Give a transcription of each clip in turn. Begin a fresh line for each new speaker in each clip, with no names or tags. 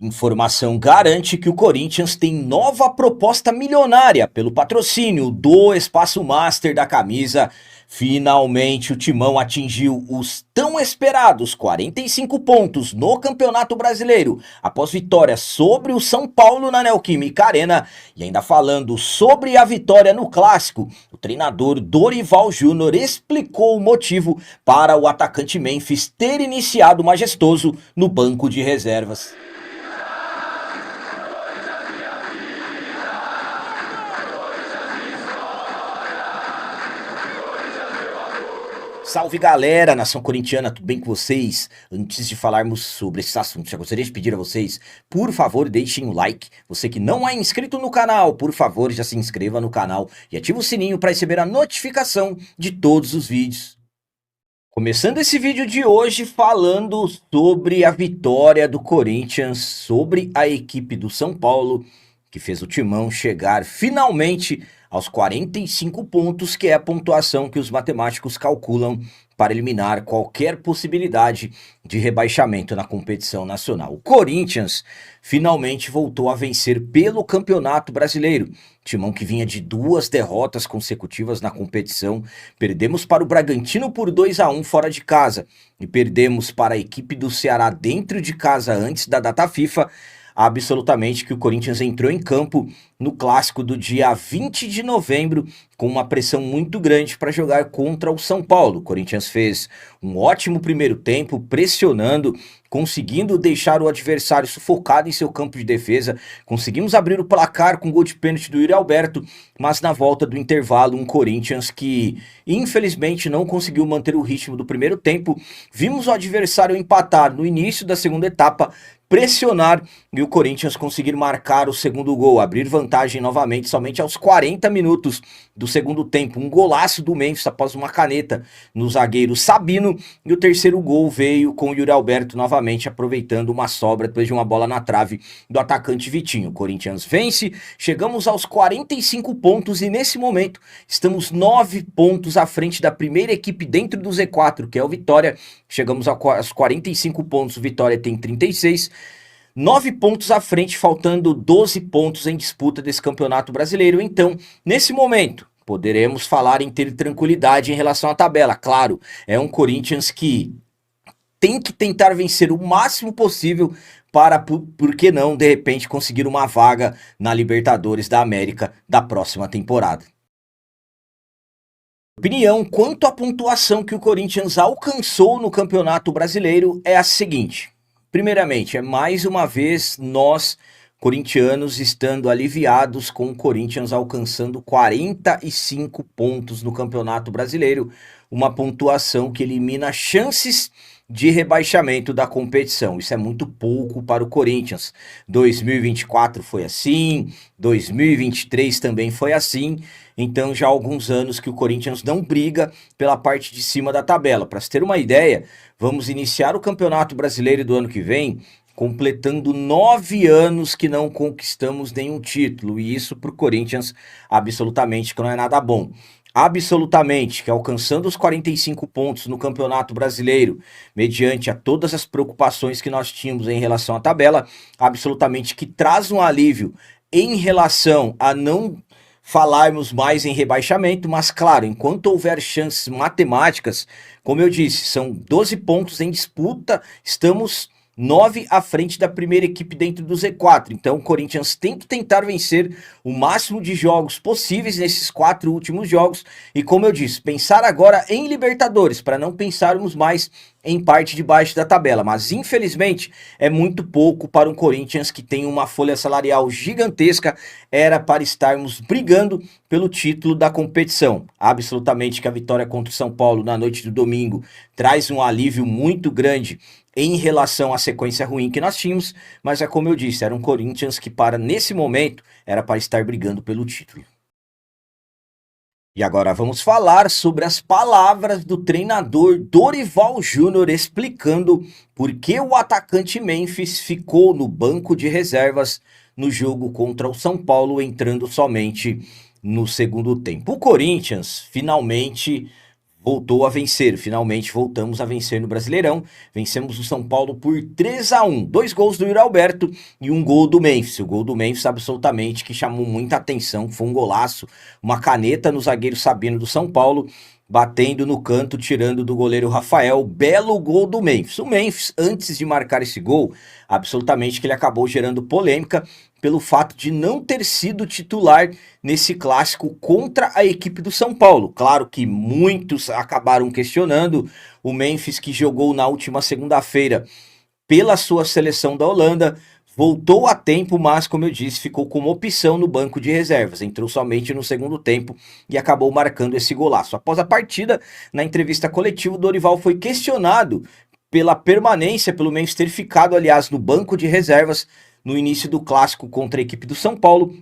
Informação garante que o Corinthians tem nova proposta milionária pelo patrocínio do Espaço Master da camisa. Finalmente o Timão atingiu os tão esperados 45 pontos no Campeonato Brasileiro, após vitória sobre o São Paulo na Neoquímica Arena. E ainda falando sobre a vitória no Clássico, o treinador Dorival Júnior explicou o motivo para o atacante Memphis ter iniciado majestoso no banco de reservas. Salve galera, nação corintiana, tudo bem com vocês? Antes de falarmos sobre esses assuntos, já gostaria de pedir a vocês, por favor, deixem o like. Você que não é inscrito no canal, por favor, já se inscreva no canal e ative o sininho para receber a notificação de todos os vídeos. Começando esse vídeo de hoje falando sobre a vitória do Corinthians sobre a equipe do São Paulo, que fez o Timão chegar finalmente aos 45 pontos, que é a pontuação que os matemáticos calculam para eliminar qualquer possibilidade de rebaixamento na competição nacional. O Corinthians finalmente voltou a vencer pelo Campeonato Brasileiro. Timão que vinha de 2 derrotas consecutivas na competição. Perdemos para o Bragantino por 2-1 fora de casa e perdemos para a equipe do Ceará dentro de casa antes da data FIFA. Absolutamente que o Corinthians entrou em campo no clássico do dia 20 de novembro com uma pressão muito grande para jogar contra o São Paulo. O Corinthians fez um ótimo primeiro tempo, pressionando, conseguindo deixar o adversário sufocado em seu campo de defesa. Conseguimos abrir o placar com gol de pênalti do Yuri Alberto, mas na volta do intervalo um Corinthians que infelizmente não conseguiu manter o ritmo do primeiro tempo. Vimos o adversário empatar no início da segunda etapa, pressionar e o Corinthians conseguir marcar o segundo gol, abrir vantagem novamente somente aos 40 minutos do segundo tempo. Um golaço do Memphis após uma caneta no zagueiro Sabino, e o terceiro gol veio com o Yuri Alberto novamente aproveitando uma sobra depois de uma bola na trave do atacante Vitinho. O Corinthians vence, chegamos aos 45 pontos e nesse momento estamos 9 pontos à frente da primeira equipe dentro do Z4, que é o Vitória. Chegamos aos 45 pontos, o Vitória tem 36, 9 pontos à frente, faltando 12 pontos em disputa desse Campeonato Brasileiro. Então, nesse momento, poderemos falar em ter tranquilidade em relação à tabela. Claro, é um Corinthians que tem que tentar vencer o máximo possível para, por que não, de repente, conseguir uma vaga na Libertadores da América da próxima temporada. Opinião quanto à pontuação que o Corinthians alcançou no Campeonato Brasileiro é a seguinte. Primeiramente, é mais uma vez nós, corintianos, estando aliviados com o Corinthians alcançando 45 pontos no Campeonato Brasileiro, uma pontuação que elimina chances de rebaixamento da competição. Isso é muito pouco para o Corinthians. 2024 foi assim, 2023 também foi assim, então já há alguns anos que o Corinthians não briga pela parte de cima da tabela. Para se ter uma ideia, vamos iniciar o Campeonato Brasileiro do ano que vem completando 9 anos que não conquistamos nenhum título, e isso para o Corinthians absolutamente que não é nada bom. Absolutamente que alcançando os 45 pontos no Campeonato Brasileiro, mediante a todas as preocupações que nós tínhamos em relação à tabela, absolutamente que traz um alívio em relação a não falarmos mais em rebaixamento, mas claro, enquanto houver chances matemáticas, como eu disse, são 12 pontos em disputa, estamos 9 à frente da primeira equipe dentro do Z4, então o Corinthians tem que tentar vencer o máximo de jogos possíveis nesses 4 últimos jogos, e como eu disse, pensar agora em Libertadores, para não pensarmos mais em parte de baixo da tabela, mas infelizmente é muito pouco para um Corinthians que tem uma folha salarial gigantesca. Era para estarmos brigando pelo título da competição. Absolutamente que a vitória contra o São Paulo na noite do domingo traz um alívio muito grande em relação à sequência ruim que nós tínhamos, mas é como eu disse, era um Corinthians que nesse momento era para estar brigando pelo título. E agora vamos falar sobre as palavras do treinador Dorival Júnior explicando por que o atacante Memphis ficou no banco de reservas no jogo contra o São Paulo, entrando somente no segundo tempo. O Corinthians finalmente voltou a vencer. Finalmente voltamos a vencer no Brasileirão. Vencemos o São Paulo por 3-1. 2 gols do Yuri Alberto e um gol do Memphis. O gol do Memphis absolutamente que chamou muita atenção. Foi um golaço, uma caneta no zagueiro Sabino do São Paulo, batendo no canto, tirando do goleiro Rafael. Belo gol do Memphis. O Memphis, antes de marcar esse gol, absolutamente que ele acabou gerando polêmica pelo fato de não ter sido titular nesse clássico contra a equipe do São Paulo. Claro que muitos acabaram questionando o Memphis, que jogou na última segunda-feira pela sua seleção da Holanda, voltou a tempo, mas, como eu disse, ficou como opção no banco de reservas. Entrou somente no segundo tempo e acabou marcando esse golaço. Após a partida, na entrevista coletiva, o Dorival foi questionado pela permanência, pelo Memphis ter ficado, aliás, no banco de reservas no início do clássico contra a equipe do São Paulo,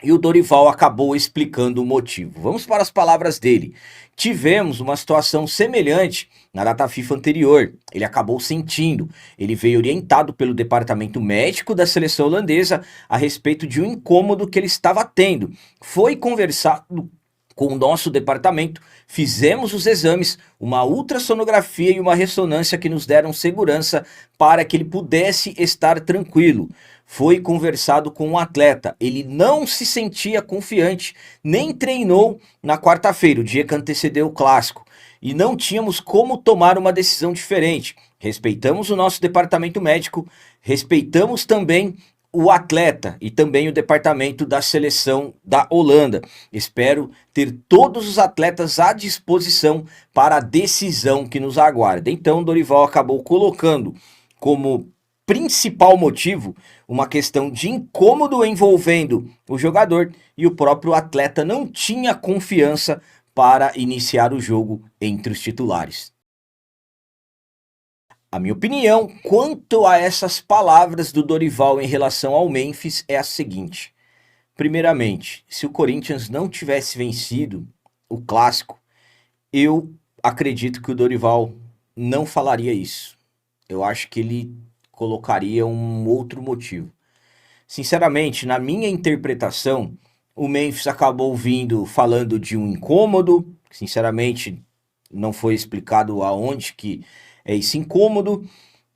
e o Dorival acabou explicando o motivo. Vamos para as palavras dele. Tivemos uma situação semelhante na data FIFA anterior. Ele acabou sentindo. Ele veio orientado pelo departamento médico da seleção holandesa a respeito de um incômodo que ele estava tendo. Foi conversado com o nosso departamento, fizemos os exames, uma ultrassonografia e uma ressonância que nos deram segurança para que ele pudesse estar tranquilo. Foi conversado com o atleta, ele não se sentia confiante, nem treinou na quarta-feira, o dia que antecedeu o clássico, e não tínhamos como tomar uma decisão diferente. Respeitamos o nosso departamento médico, respeitamos também o atleta e também o departamento da seleção da Holanda. Espero ter todos os atletas à disposição para a decisão que nos aguarda. Então, Dorival acabou colocando como principal motivo uma questão de incômodo envolvendo o jogador, e o próprio atleta não tinha confiança para iniciar o jogo entre os titulares. A minha opinião quanto a essas palavras do Dorival em relação ao Memphis é a seguinte. Primeiramente, se o Corinthians não tivesse vencido o clássico, eu acredito que o Dorival não falaria isso. Eu acho que ele colocaria um outro motivo. Sinceramente, na minha interpretação, o Memphis acabou vindo falando de um incômodo. Sinceramente, não foi explicado aonde que é esse incômodo,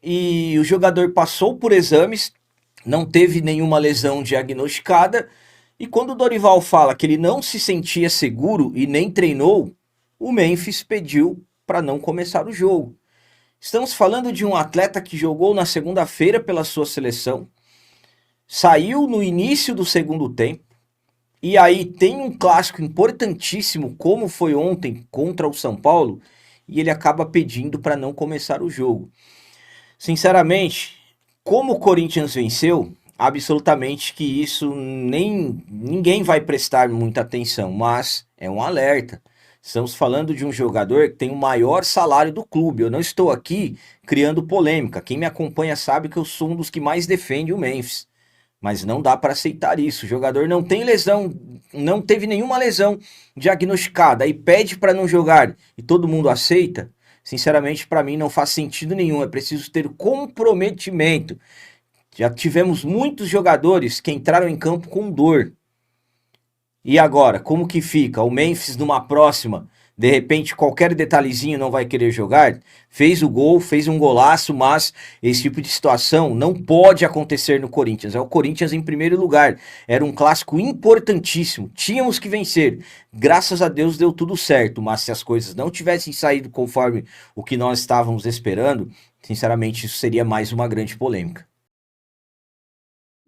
e o jogador passou por exames, não teve nenhuma lesão diagnosticada, e quando o Dorival fala que ele não se sentia seguro e nem treinou, o Memphis pediu para não começar o jogo. Estamos falando de um atleta que jogou na segunda-feira pela sua seleção, saiu no início do segundo tempo, e aí tem um clássico importantíssimo, como foi ontem contra o São Paulo, e ele acaba pedindo para não começar o jogo. Sinceramente, como o Corinthians venceu, absolutamente que isso ninguém vai prestar muita atenção, mas é um alerta. Estamos falando de um jogador que tem o maior salário do clube. Eu não estou aqui criando polêmica. Quem me acompanha sabe que eu sou um dos que mais defende o Memphis. Mas não dá para aceitar isso. O jogador não tem lesão, não teve nenhuma lesão diagnosticada e pede para não jogar e todo mundo aceita. Sinceramente, para mim não faz sentido nenhum. É preciso ter comprometimento. Já tivemos muitos jogadores que entraram em campo com dor. E agora, como que fica? O Memphis numa próxima, de repente qualquer detalhezinho não vai querer jogar? Fez o gol, fez um golaço, mas esse tipo de situação não pode acontecer no Corinthians. É o Corinthians em primeiro lugar. Era um clássico importantíssimo, tínhamos que vencer. Graças a Deus deu tudo certo, mas se as coisas não tivessem saído conforme o que nós estávamos esperando, sinceramente isso seria mais uma grande polêmica.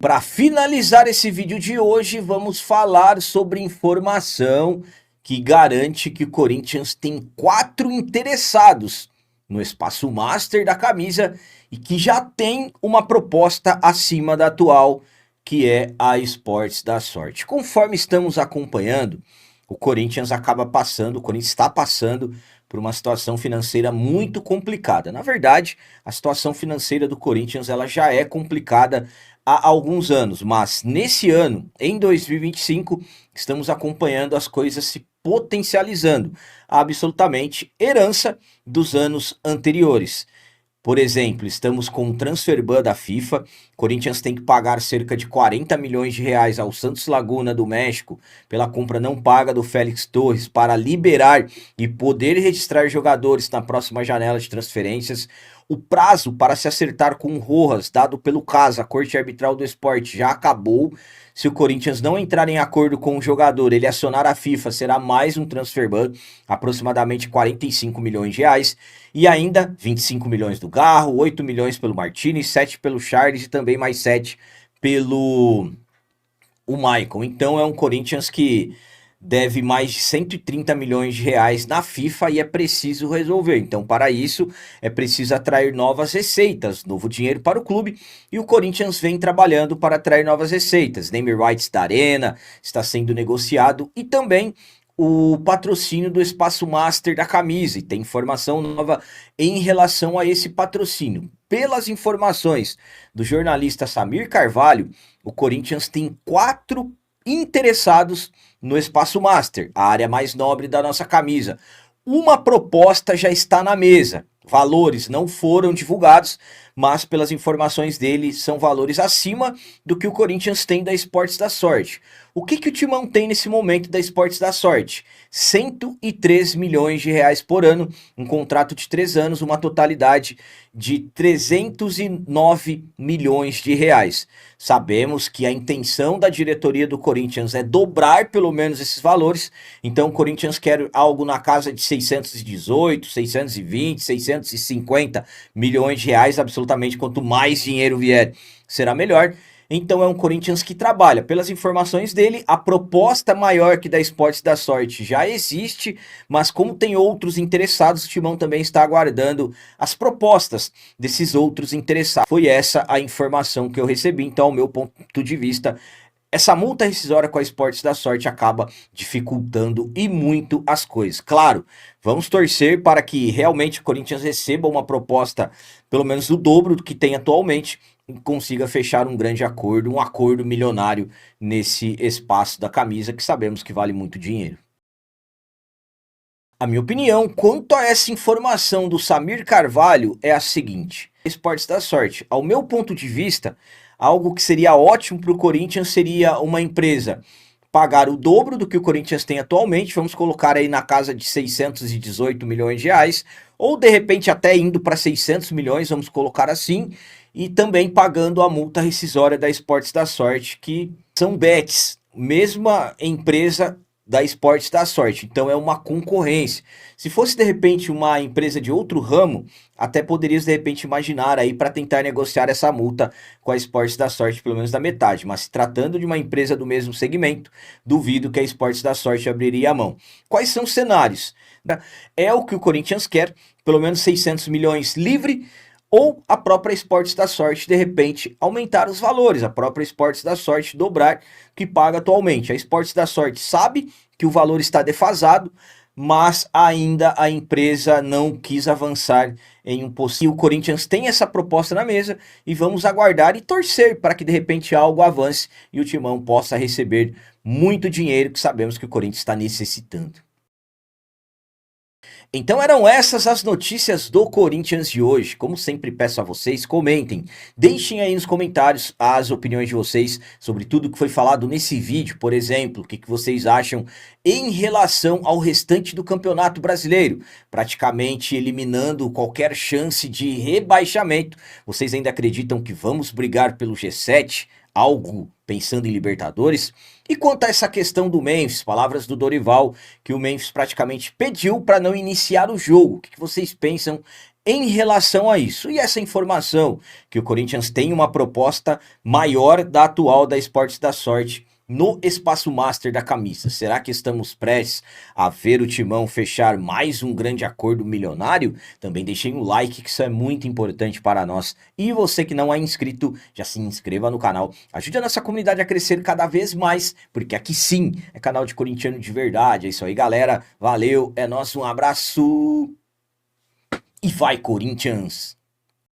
Para finalizar esse vídeo de hoje, vamos falar sobre informação que garante que o Corinthians tem 4 interessados no espaço master da camisa e que já tem uma proposta acima da atual, que é a Esportes da Sorte. Conforme estamos acompanhando, o Corinthians está passando por uma situação financeira muito complicada. Na verdade, a situação financeira do Corinthians ela já é complicada há alguns anos, mas nesse ano, em 2025, estamos acompanhando as coisas se potencializando, absolutamente herança dos anos anteriores. Por exemplo, estamos com um transfer ban da FIFA. Corinthians tem que pagar cerca de 40 milhões de reais ao Santos Laguna do México pela compra não paga do Félix Torres para liberar e poder registrar jogadores na próxima janela de transferências. O prazo para se acertar com o Rojas, dado pelo CAS, a Corte Arbitral do Esporte, já acabou. Se o Corinthians não entrar em acordo com o jogador, ele acionar a FIFA, será mais um transfer ban, aproximadamente 45 milhões de reais. E ainda 25 milhões do Garro, 8 milhões pelo Martinez, 7 pelo Charles e também mais 7 pelo Maicon. Então é um Corinthians que deve mais de 130 milhões de reais na FIFA e é preciso resolver. Então, para isso, é preciso atrair novas receitas, novo dinheiro para o clube, e o Corinthians vem trabalhando para atrair novas receitas. Name rights da Arena está sendo negociado e também o patrocínio do Espaço Master da camisa, e tem informação nova em relação a esse patrocínio. Pelas informações do jornalista Samir Carvalho, o Corinthians tem 4 interessados no Espaço Master, a área mais nobre da nossa camisa. Uma proposta já está na mesa. Valores não foram divulgados, mas pelas informações dele são valores acima do que o Corinthians tem da Esportes da Sorte. O que o Timão tem nesse momento da Esportes da Sorte? 103 milhões de reais por ano, um contrato de 3 anos, uma totalidade de 309 milhões de reais. Sabemos que a intenção da diretoria do Corinthians é dobrar pelo menos esses valores, então o Corinthians quer algo na casa de 618, 620, 650 milhões de reais, absolutamente quanto mais dinheiro vier, será melhor. Então é um Corinthians que trabalha. Pelas informações dele, a proposta maior que da Esportes da Sorte já existe, mas como tem outros interessados, o Timão também está aguardando as propostas desses outros interessados. Foi essa a informação que eu recebi, então, ao meu ponto de vista, essa multa rescisória com a Esportes da Sorte acaba dificultando e muito as coisas. Claro, vamos torcer para que realmente o Corinthians receba uma proposta pelo menos do dobro do que tem atualmente e consiga fechar um grande acordo, um acordo milionário nesse espaço da camisa que sabemos que vale muito dinheiro. A minha opinião quanto a essa informação do Samir Carvalho é a seguinte: Esportes da Sorte, ao meu ponto de vista, algo que seria ótimo para o Corinthians seria uma empresa pagar o dobro do que o Corinthians tem atualmente, vamos colocar aí na casa de 618 milhões de reais, ou de repente até indo para 600 milhões, vamos colocar assim, e também pagando a multa rescisória da Esportes da Sorte, que são bets, mesma empresa da Esportes da Sorte, então é uma concorrência. Se fosse de repente uma empresa de outro ramo, até poderias de repente imaginar aí para tentar negociar essa multa com a Esportes da Sorte, pelo menos da metade, mas se tratando de uma empresa do mesmo segmento, duvido que a Esportes da Sorte abriria a mão. Quais são os cenários? É o que o Corinthians quer, pelo menos 600 milhões livre, ou a própria Esportes da Sorte, de repente, aumentar os valores, a própria Esportes da Sorte dobrar o que paga atualmente. A Esportes da Sorte sabe que o valor está defasado, mas ainda a empresa não quis avançar em um possível. O Corinthians tem essa proposta na mesa e vamos aguardar e torcer para que de repente algo avance e o Timão possa receber muito dinheiro que sabemos que o Corinthians está necessitando. Então eram essas as notícias do Corinthians de hoje. Como sempre peço a vocês, comentem, deixem aí nos comentários as opiniões de vocês sobre tudo que foi falado nesse vídeo. Por exemplo, o que vocês acham em relação ao restante do Campeonato Brasileiro, praticamente eliminando qualquer chance de rebaixamento. Vocês ainda acreditam que vamos brigar pelo G7? Algo pensando em Libertadores? E quanto a essa questão do Memphis, palavras do Dorival, que o Memphis praticamente pediu para não iniciar o jogo. O que vocês pensam em relação a isso? E essa informação que o Corinthians tem uma proposta maior da atual da Esportes da Sorte no Espaço Master da camisa. Será que estamos prestes a ver o Timão fechar mais um grande acordo milionário? Também deixem o like, que isso é muito importante para nós. E você que não é inscrito, já se inscreva no canal. Ajude a nossa comunidade a crescer cada vez mais, porque aqui sim é canal de corintiano de verdade. É isso aí, galera. Valeu, é nóis, um abraço. E vai, Corinthians!